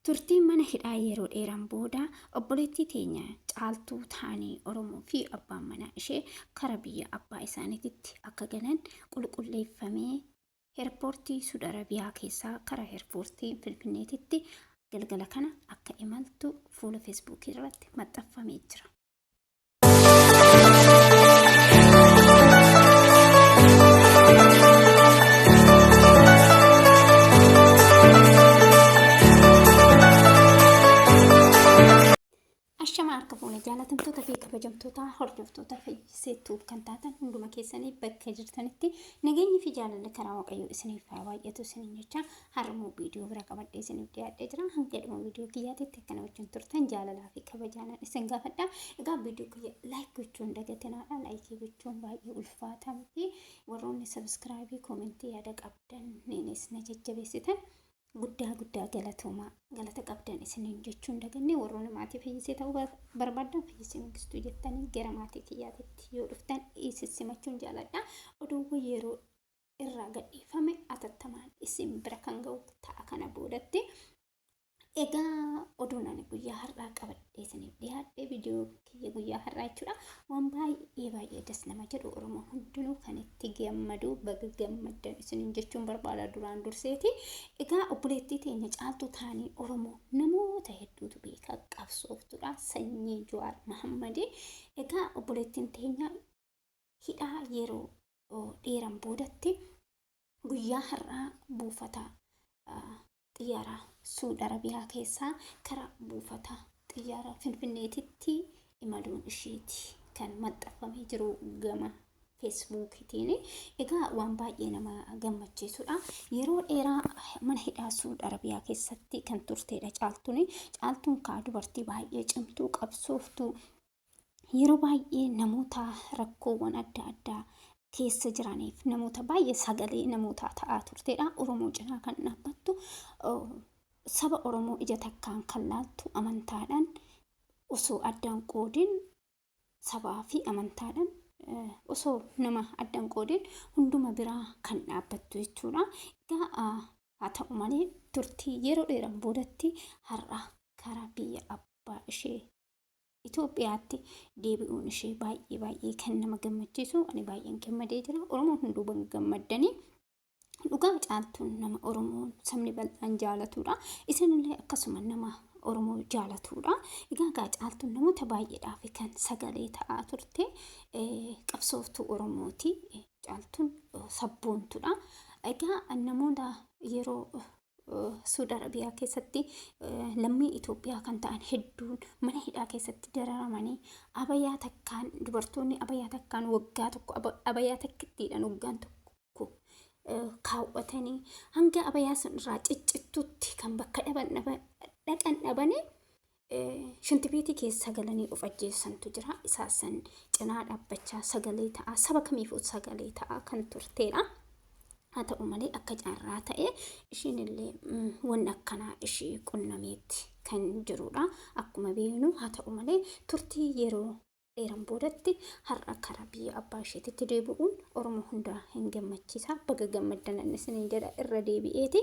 Turtiin mana hidhaa yeroo dheeraan booda obboleettii teenya caaltuu taanii Oromoo fi abbaan manaa ishee kara biyya abbaa isaaniitti akka galan qulqulleeffamee eerpoortii Suud Arabiyaa keessaa kara eerpoortii Finfinneetitti galgala kana akka imaltu fuula feesbuukii irratti maxxanfamee jira. Harka fuune jaalatamtoota fi kabajamtoota hordoftoota Fayyisee kan taatan hunduma keessanii bakka jirtanitti nageenyi fi jaalalli karaa waaqayyoo isiniif haa baay'atu isiniin jecha har'ammoo viidiyoo bira qabadhee isiniif dhiyaadhee jira. Hanga dhuma viidiyoo kiyyaatitti akkana wajjin turtan jaalalaa fi kabajaan isin gaafadha. Egaa viidiyoo kiyya laayik gochuun dagatinaadha. Laayikii gochuun baay'ee ulfaataa miti. Warroonni sabiskiraayibii koomentii yaada qabdan neenis na jajjabeessitan. Guddaa galata qabdan isiniin jechuun daganne warroonni maatii Fayyisee ta'uu barbaadan Fayyisee Mangistuu jettanii gara maatii kiyyaatitti yoo dhuftan simachuun jaaladha. Oduuwwan yeroo irraa gadhiifame atattamaan isin bira kan ga'u ta'a kana boodatti. Egaa oduun ani guyyaa har'aa qabadhee isiniif dhiyaadhee viidiyoo kiyya guyyaa har'aa jechuudha. Waan baay'ee das nama jedhu Oromoo hundinuu kan itti gammadu baga gammaddan isiniin jechuun barbaada duraan durseeti. Egaa obboleettii teenya caaltuu taanii Oromoo namoota hedduutu beekaa qabsooftuudha. Sanyii Jawaar Mahammadii. Egaa obboleettiin teenya hidhaa yeroo dheeraan boodatti guyyaa har'aa buufata xiyyaara Suud Arabiyaa keessaa kara buufata xiyyaara Finfinneetitti imaluun isheeti kan maxxanfamee jiru gama feesbuukiitiin. Egaa waan baay'ee nama gammachiisudha. Yeroo dheeraa mana hidhaa Suud Arabiyaa keessatti kan turteedha caaltuun. Caaltuun kaa dubartii baay'ee cimtuu qabsooftuu yeroo baay'ee namoota rakkoowwan adda addaa keessa jiraniif namoota baay'ee sagalee namoota ta'aa turteedha. Oromoo cinaa kan dhaabbattu saba Oromoo ija takkaan kan laaltu amantaadhaan osoo addaan qoodin sabaa fi amantaadhaan osoo nama addaan qoodin hunduma biraa kan dhaabbattu jechuudha. Egaa haa ta'u malee turtii yeroo dheeraan boodatti har'a karaa biyya abbaa ishee Itoophiyaatti deebi'uun ishee baay'ee kan nama gammachiisu. Ani baay'een gammadee jira. Oromoon hunduu gammadanii. Dhugaa caaltuun nama Oromoo sabni bal'aan jaalatudha. Isinillee akkasuma nama Oromoo jaalatudha. Egaa caaltuun namoota baay'eedhaaf kan sagalee ta'aa turte qabsooftuu Oromooti. Caaltuun sabboontuudha. Egaa namoota yeroo Suud Arabiyaa keessatti lammii Itoophiyaa kan ta'an hedduun mana hidhaa keessatti dararamanii abayyaa takkaan dubartoonni abayyaa takkaan waggaa tokko abayyaa takkittiidhaan waggaan tokko kaawwatanii hanga abayyaa sun irraa ciccittutti kan bakka dhaqan dhabanii shintibeetii keessa galanii of ajjeessantu jira. Isaasan cinaa dhaabbachaa sagalee ta'aa saba kamiifuu sagalee ta'aa kan turteedha. Haa ta'u malee akka carraa ta'e ishiinillee waan akkanaa ishee qunnameetti kan jirudha. Akkuma beeknu haa ta'u malee turtii yeroo dheeraan boodatti har'a karaa biyya abbaa isheetitti deebi'uun Oromoo hundaa hin gammachiisa. Baga gammaddan isiniin jedha irra deebi'eeti.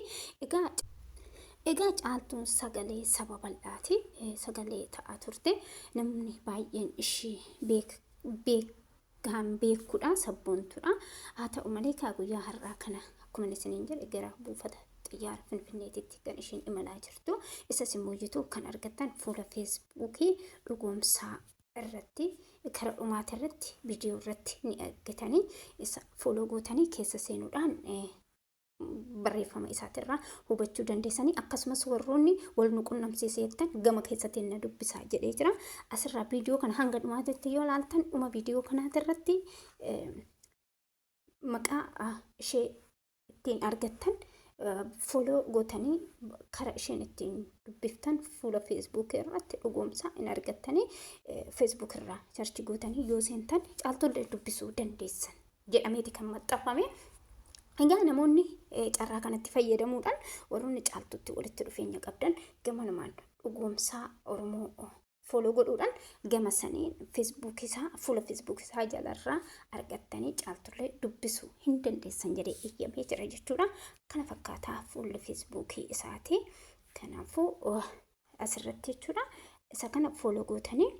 Egaa caaltuun sagalee saba bal'aati. Sagalee ta'aa turte namni baay'een ishee gaan beekudha sabboontuudha. Haa ta'u malee guyyaa har'aa kana akkuma isiniin jedhe gara buufata xiyyaara Finfinneetitti kan isheen imalaa jirtu. Isas immoo kan argattan fuula feesbuukii dhugoomsaa irratti kara dhumaata irratti viidiyoo irratti ni argatanii isa fooloo gootanii keessa seenuudhaan barreeffama isaatirraa hubachuu dandeessanii. Akkasumas warroonni wal nu qunnamsiiseettan gama keessatti na dubbisaa jedhee jira. Asirraa viidiyoo kana hanga dhumaatitti yoo ilaaltan dhuma viidiyoo kanaatirratti maqaa ishee ittiin argattan fooloo gootanii kara isheen ittiin dubbiftan fuula feesbuukii irratti dhugoomsaa in argattanii feesbuukii irraa sarchi gootanii yoo seentan caaltollee dubbisuu dandeessan jedhameeti kan maxxanfame. Egaa namoonni carraa kanatti fayyadamuudhaan warroonni caaltutti walitti dhufeenya qabdan gama namaan dhugoomsaa Oromoo fooloo godhuudhaan gama saniin fuula feesbuukii isaa jalarraa argattanii caaltullee dubbisuu hin dandeessan jedhee eeyyamee jira jechuudha. Kana fakkaataa fuula feesbuukii isaati. Kanaaf Kanaafuu asirratti jechuudha. Isa kana fooloo gootanii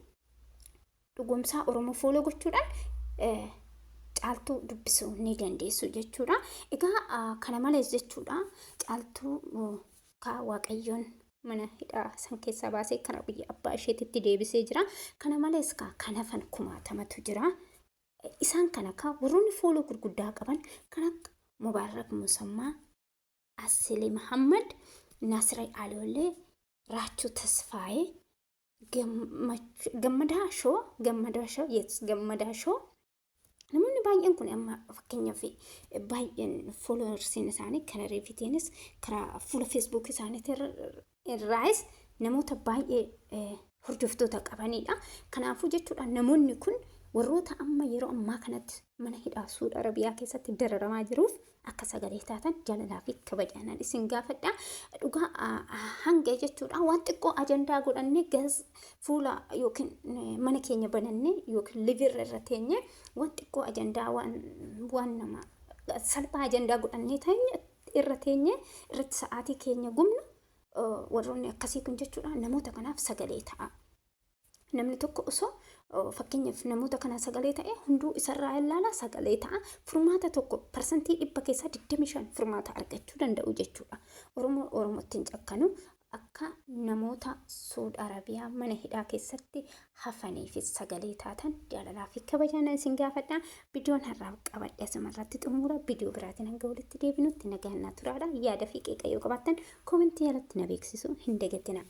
dhugumsaa Oromoo fooloo gochuudhaan caaltuu dubbisuu ni dandeessu jechuudha. Egaa kana malees jechuudha caaltuu Waaqayyoon mana hidhaa san keessaa baasee kana biyya abbaa isheetitti deebisee jira. Kana malees kan hafan kumaatamatu jira. Isaan kana warroonni fooloo gurguddaa qaban kan akka Mubaarak Musammaa, Asili Muhammad, Nasray Aloolee, Raachuu Tasfaayee, Gammadaa Shoo. Namoonni baay'een kun amma fakkeenyaaf baay'een fooloorsiin isaanii kana reefitiinis karaa fuula feesbuukii isaaniitti irraas namoota baay'ee hordoftoota qabanidha. Kanaafuu jechuudha namoonni kun warroota amma yeroo ammaa kanatti mana hidhaa Saudi Arabiyaa keessatti dararamaa jiruuf akka sagalee taatan jaalalaa fi kabajaan isin gaafadha. Dhugaa hanga jechuudha waan xiqqoo ajandaa godhannee fuula yookiin mana keenya banannee yookiin livirra irra teenye waan xiqqoo ajandaa waan nama salphaa ajandaa godhannee irra teenye irratti sa'aatii keenya gubnu warroonni akkasii kun jechuudha namoota kanaaf sagalee ta'a. Namni tokko osoo fakkeenyaaf namoota kana sagalee ta'e hunduu isarraa ilaala sagalee ta'a. Furmaata tokko parsantii 100 keessaa 25 furmaata argachuu danda'u jechuudha. Oromootti hin cakkanu akka namoota Saudi Arabiyaa mana hidhaa keessatti hafaniifis sagalee taatan jaalalaa fi kabajaan isin gaafadha. Viidiyoon har'aa qabadhe asumarratti xumura. Viidiyoo biraatiin hanga walitti deebinutti nagaan naa turaadha. Yaada fi qeeqa yoo qabaattan koomentii jalatti na beeksisuu hin dagatinaa.